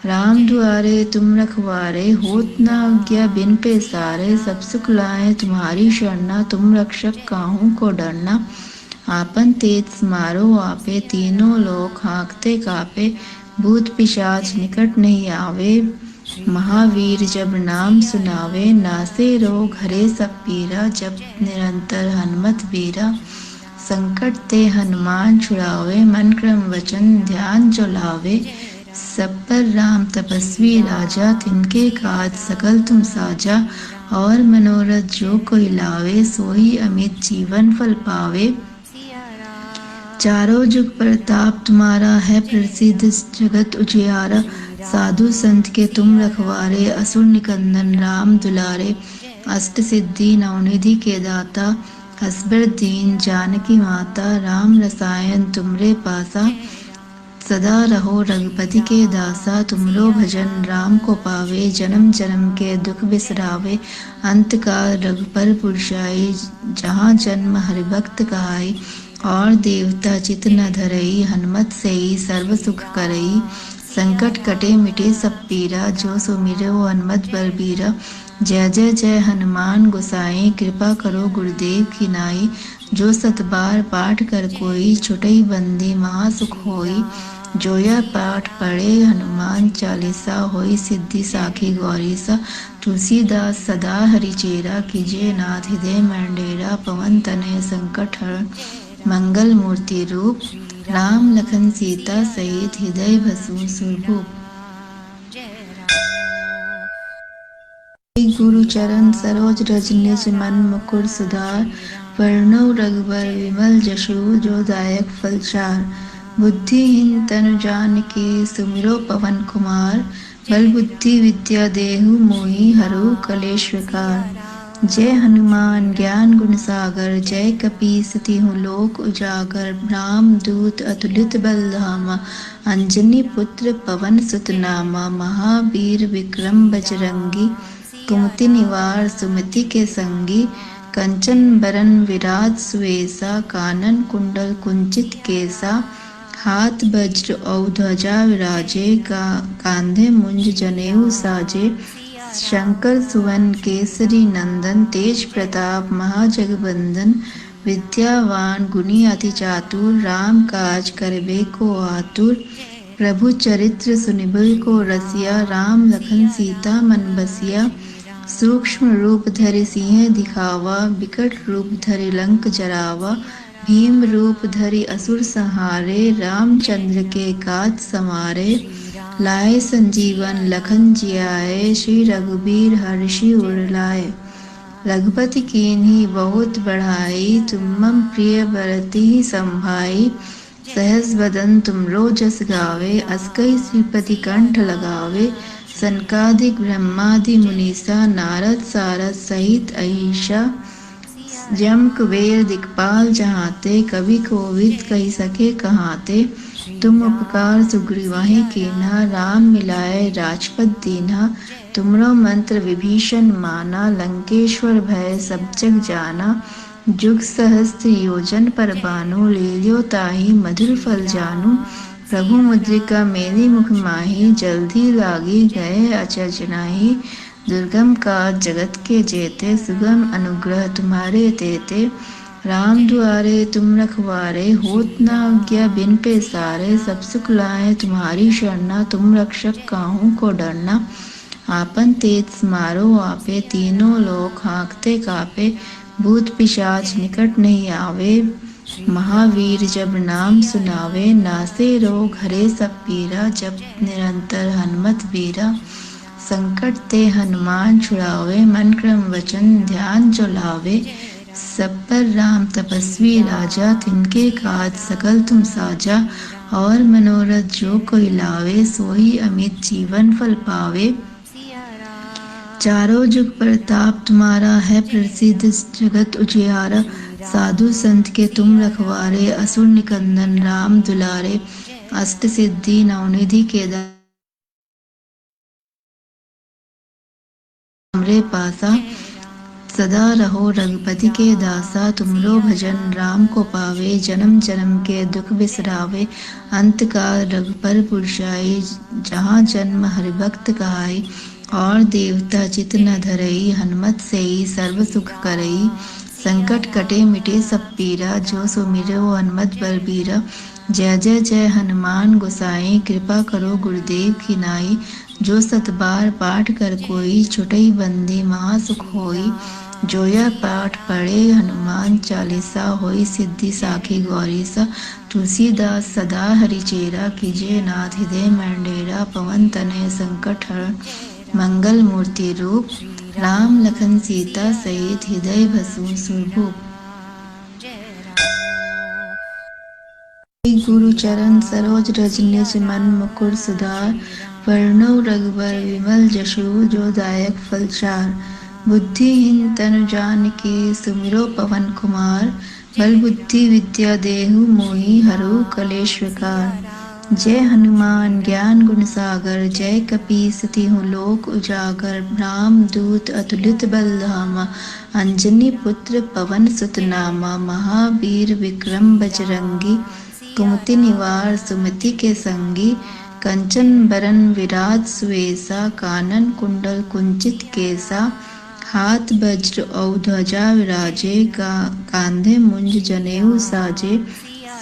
राम दुआरे तुम रखवारे होत न आज्ञा बिन पैसारे। सब सुख लाए तुम्हारी शरणा तुम रक्षक काहू को डरना। आपन तेज समारो आपे तीनों लोक हाँकते कापे। भूत पिशाच निकट नहीं आवे महावीर जब नाम सुनावे। नासे रोग हरे सब पीरा जब निरंतर हनुमत बीरा। संकट ते हनुमान छुड़ावे मन क्रम वचन ध्यान जो लावे। सब पर राम तपस्वी राजा तिनके काज सकल तुम साजा। और मनोरथ जो कोई लावे सोई अमित जीवन फल पावे। चारों जुग प्रताप तुम्हारा है प्रसिद्ध जगत उजियारा। साधु संत के तुम रखवारे असुर निकंदन राम दुलारे। अष्ट सिद्धि नवनिधि के दाता हसबर दीन जानकी माता। राम रसायन तुमरे पासा सदा रहो रघुपति के दासा। तुमरो भजन राम को पावे जन्म जन्म के दुख बिसरावे। अंत काल रघुपर पुरजाई जहाँ जन्म हरिभक्त कहाई। और देवता चित न धरई हनुमत से ही सर्व सुख करई। संकट कटे मिटे सब पीरा जो सुमिरो हनुमत बलबीरा। जय जय जय हनुमान गोसाई कृपा करो गुरुदेव की नाई। जो सतबार पाठ कर कोई छुटई बंदी महासुख होई। जो यह पाठ पढ़े हनुमान चालीसा होई सिद्धि साखी गौरी सा। तुलसीदास सदा हरिचेरा कीजिए नाथ हृदय मंडेरा। पवन तनय संकट हरण मंगल मूर्ति रूप। राम लखन सीता सहित हृदय बसु सुरभूप। गुरु चरण सरोज रज निज मन मुकुर सुधार। वरणो रघुबर विमल जसु जो दायक फल चार। बुद्धिहीन तनु जानिके सुमिरो पवन कुमार। बल बुद्धि विद्या देहु मोहि हरहु कलेश विकार। जय हनुमान ज्ञान गुण सागर जय कपीस तिहुँ लोक उजागर। राम दूत अतुलित बल धामा अंजनी पुत्र पवन सुत नामा। महावीर विक्रम बजरंगी कुमति निवार सुमति के संगी। कंचन बरन विराज सुवेसा कानन कुंडल कुंचित केसा। हाथ वज्र और ध्वजा विराजे कांधे मुंज जनेऊ साजे। शंकर सुवन केसरी नंदन, तेज प्रताप महाजगबंदन, विद्यावान गुणी अति चातुर, राम काज करबे को आतुर। प्रभु चरित्र सुनिबुल को रसिया, राम लखन सीता मन बसिया। सूक्ष्म रूप धरि सिंह दिखावा, बिकट रूप धरि लंक जरावा। भीम रूप धरि असुर संहारे, रामचंद्र के काज समारे। लाए संजीवन लखन जियाए, श्री रघुबीर हर्षि उर लाए। रघुपति कीन्ही बहुत बढ़ाई, तुम मम प्रिय भरति संभाई। सहस बदन तुमरो जस गावे, अस कई श्रीपति कंठ लगावे। सनकादिक ब्रह्मादि मुनीसा, नारद सारद सहित अहिसा। जम कुबेर दिक्पाल जहाते, कवि कोविद कही सके कहाते। तुम उपकार सुग्रीवाहि कीन्हा, राम मिलाए राजपद दीन्हा। तुमरो मंत्र विभीषण माना, लंकेश्वर भय सब जग जाना। जुग सहस्त्र योजन पर बानु, लील्यो ताहि मधुर फल जानू। प्रभु मुद्रिका मेरी मुख माही, जल्दी लागी गए अचरज नाहि। दुर्गम काज जगत के जेते, सुगम अनुग्रह तुम्हारे तेते। राम दुआरे तुम रखवारे, होत न आज्ञा बिन पैसारे। सब सुख लाए तुम्हारी शरणा, तुम रक्षक काहू को डरना। आपन तेज समारो आपे, तीनों लोक हाँकते कापे। भूत पिशाच निकट नहीं आवे, महावीर जब नाम सुनावे। नासे रोग हरे सब पीरा, जप निरंतर हनुमत बीरा। संकट ते हनुमान छुड़ावे, मन क्रम वचन ध्यान जो लावे। सब पर राम तपस्वी राजा, तिनके काज सकल तुम साजा। और मनोरथ जो कोई लावे, सोई अमित जीवन फल पावे। चारों जुग प्रताप तुम्हारा है प्रसिद्ध, जगत उजियारा। साधु संत के तुम रखवारे, असुर निकंदन राम दुलारे। अष्ट सिद्धि नवनिधि के हमरे पासा। सदा रहो रघुपति के दासा, तुमरो भजन राम को पावे। जन्म जन्म के दुख बिसरावे, अंत काल रघुपर पुरजाई। जहाँ जन्म हरिभक्त कहाई, और देवता चित न धरई। हनुमत से ही सर्व सुख करई, संकट कटे मिटे सब पीरा। जो सुमिरो हनुमत बलबीरा, जय जय जय हनुमान गोसाई। कृपा करो गुरुदेव की नाई, जो सत बार पाठ कर कोई। छुटई बंदी महासुख होई, जो यह पाठ पढ़े हनुमान चालीसा। होई सिद्धि साखी गौरीसा, तुलसीदास सदा हरिचेरा। कीजिए नाथ हृदय मंडेरा, पवन तनय संकट हरण। मंगल मूर्ति रूप, राम लखन सीता सहित हृदय बसु सुरभूप। गुरु चरण सरोज रज निज मन मुकुर सुधार। वर्णो रघुबर विमल जशु, जो दायक फल चार। बुद्धिहीन तनु जानिके, सुमिरो पवन कुमार। बल बुद्धि विद्या देहु मोहि, हरो कलेश विकार। जय हनुमान ज्ञान गुण सागर, जय कपीस तिहुँ लोक उजागर। राम दूत अतुलित बल धामा, अंजनी पुत्र पवन सुत नामा। महावीर विक्रम बजरंगी, कुमति निवार सुमति के संगी। कंचन बरन विराज सुवेसा, कानन कुंडल कुंचित केसा। हाथ वज्र और ध्वजा विराजे, कांधे मुंज जनेऊ साजे।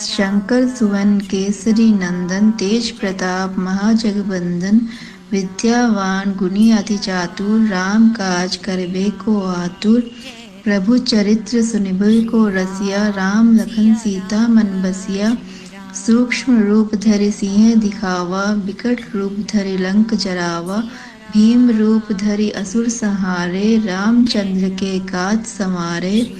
शंकर सुवन केसरी नंदन, तेज प्रताप महाजगबंदन। विद्यावान गुणी अति चातुर, राम काज करबे को आतुर। प्रभु चरित्र सुनिबुल को रसिया, राम लखन सीता मन बसिया। सूक्ष्म रूप धरि सिंह दिखावा, बिकट रूप धरि लंक जरावा। भीम रूप धरि असुर संहारे, रामचंद्र के काज समारे।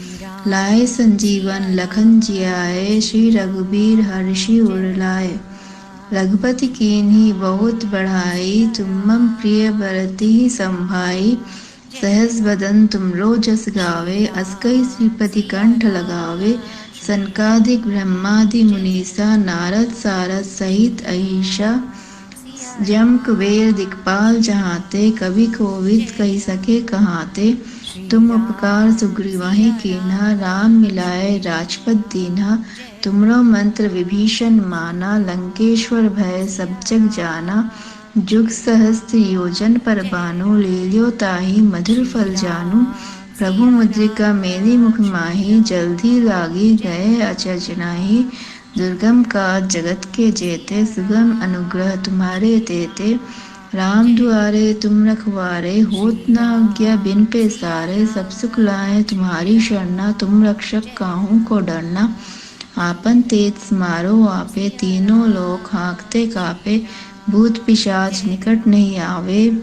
लाए संजीवन लखन जियाए, श्री रघुबीर हर्षि उर लाए। रघुपति कीन्ही बहुत बढ़ाई, तुम मम प्रिय भरति संभाई। सहस बदन तुमरो जस गावे, अस कई श्रीपति कंठ लगावे। सनकादिक ब्रह्मादि मुनीसा, नारद सारद सहित अहिसा। जम कुबेर दिक्पाल जहाते, कवि कोविद कही सके कहाते। तुम उपकार सुग्रीवाहि कीन्हा, राम मिलाए राजपद दीन्हा। तुमरो मंत्र विभीषण माना, लंकेश्वर भय सब जग जाना। जुग सहस्त्र योजन पर बानु, ले लियो ताहि मधुर फल जानू। प्रभु मुद्रिका मेरी मुख माही, जल्दी लागी गए अचरज नाही। दुर्गम काज जगत के जेते, सुगम अनुग्रह तुम्हारे तेते। राम दुआरे तुम रखवारे, होत न आज्ञा बिन पैसारे। सब सुख लाए तुम्हारी शरणा, तुम रक्षक काहू को डरना। आपन तेज समारो आपे, तीनों लोक हाँकते कापे। भूत पिशाच निकट नहीं आवे,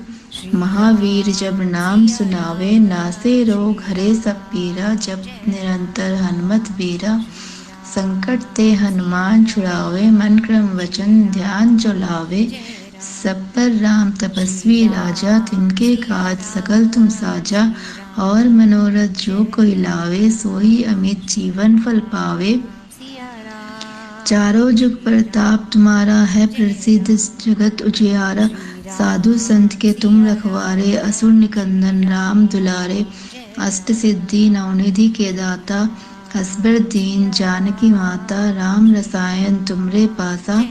महावीर जब नाम सुनावे। नासे रोग हरे सब पीरा, जप निरंतर हनुमत बीरा। संकट ते हनुमान छुड़ावे, मन क्रम वचन ध्यान जो लावे। सब पर राम तपस्वी राजा, तिनके काज सकल तुम साजा। और मनोरथ जो कोई लावे, सोई अमित जीवन फल पावे। चारों जुग प्रताप तुम्हारा है प्रसिद्ध, जगत उजियारा। साधु संत के तुम रखवारे, असुर निकंदन राम दुलारे। अष्ट सिद्धि नवनिधि के दाता, हसबर दीन जानकी माता। राम रसायन तुमरे पासा,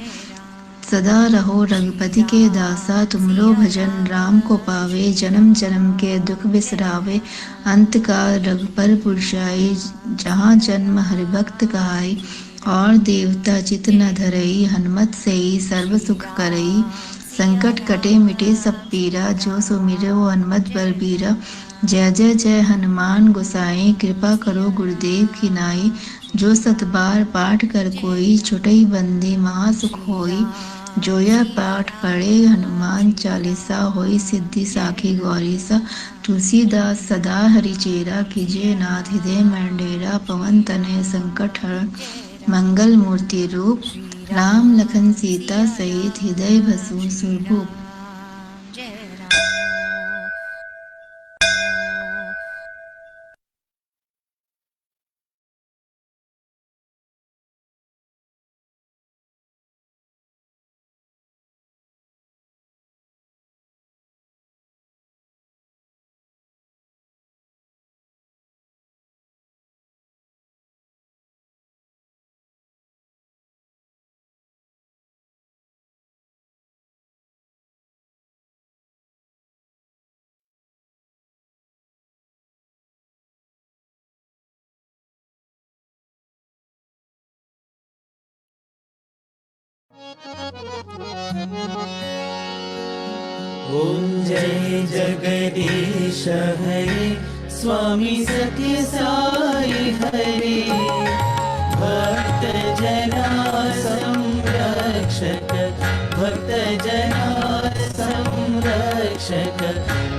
सदा रहो रघुपति के दासा। तुमरो भजन राम को पावे, जन्म जन्म के दुख बिसरावे। अंत काल रघुपर पुरजाई, जहाँ जन्म हरि भक्त कहाई। और देवता चित न धरई, हनुमत सेई सर्व सुख करई। संकट कटे मिटे सब पीरा, जो सुमिरो हनुमत बलबीरा। जय जय जय हनुमान गोसाई, कृपा करो गुरुदेव की नाई। जो सत बार पाठ कर कोई, छुटई बंदी महासुख होई। जो यह पाठ पढ़े हनुमान चालीसा, होई सिद्धि साखी गौरीसा। तुलसीदास सदा हरिचेरा, कीजिए नाथ हृदय में डेरा। पवन तनय संकट हरण, मंगल मूर्ति रूप। राम लखन सीता सहित, हृदय बसु सुरभूप। ओम जय जगदीश हरे, स्वामी सत्य साई हरे। भक्त जना संरक्षक, भक्त जना संरक्षक।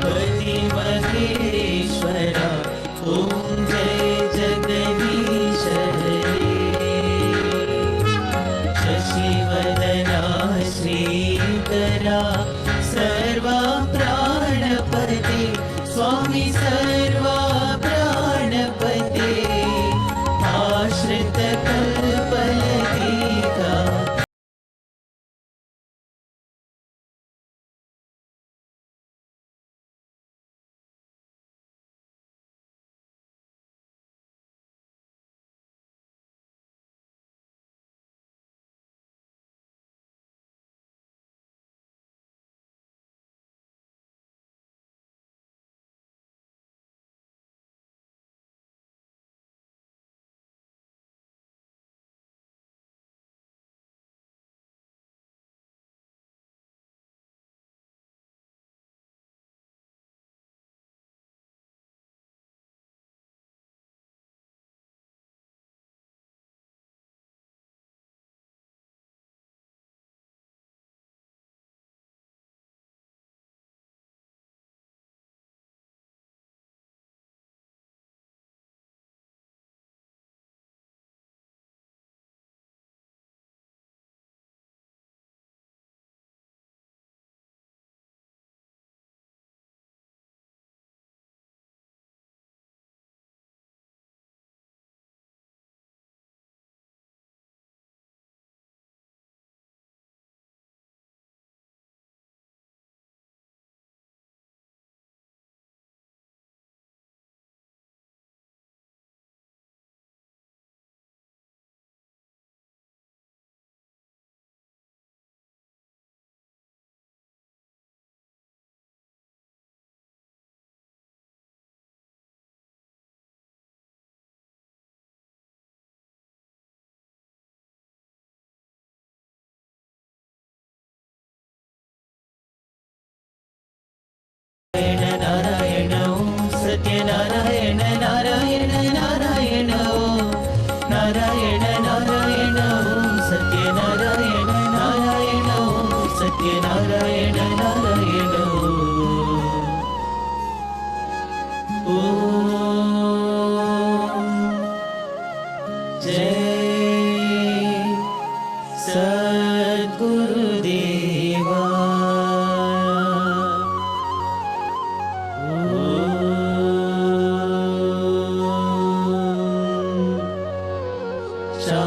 पति महेश्वरा, ओम जय जगदीश हरे। शशिवदना श्रीकरा, सर्वा प्राणपते। स्वामी सर्वा प्राणपते, आश्रित कल्पलतिका। सत्यनारायण नारायण ॐ जय सद्गुरुदेवा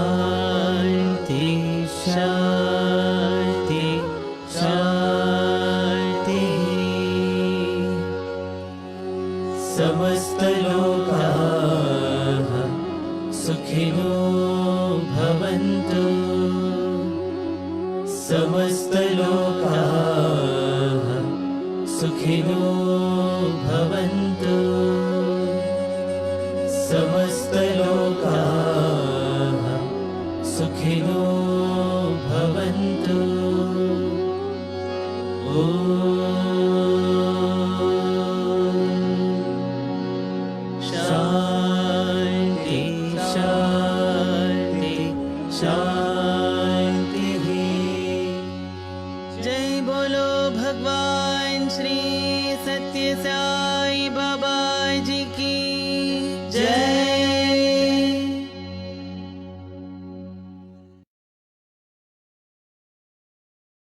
शांति शांति शांति समस्त लोकाः सुखिनो भवन्तु समस्त लोकाः सुखिनो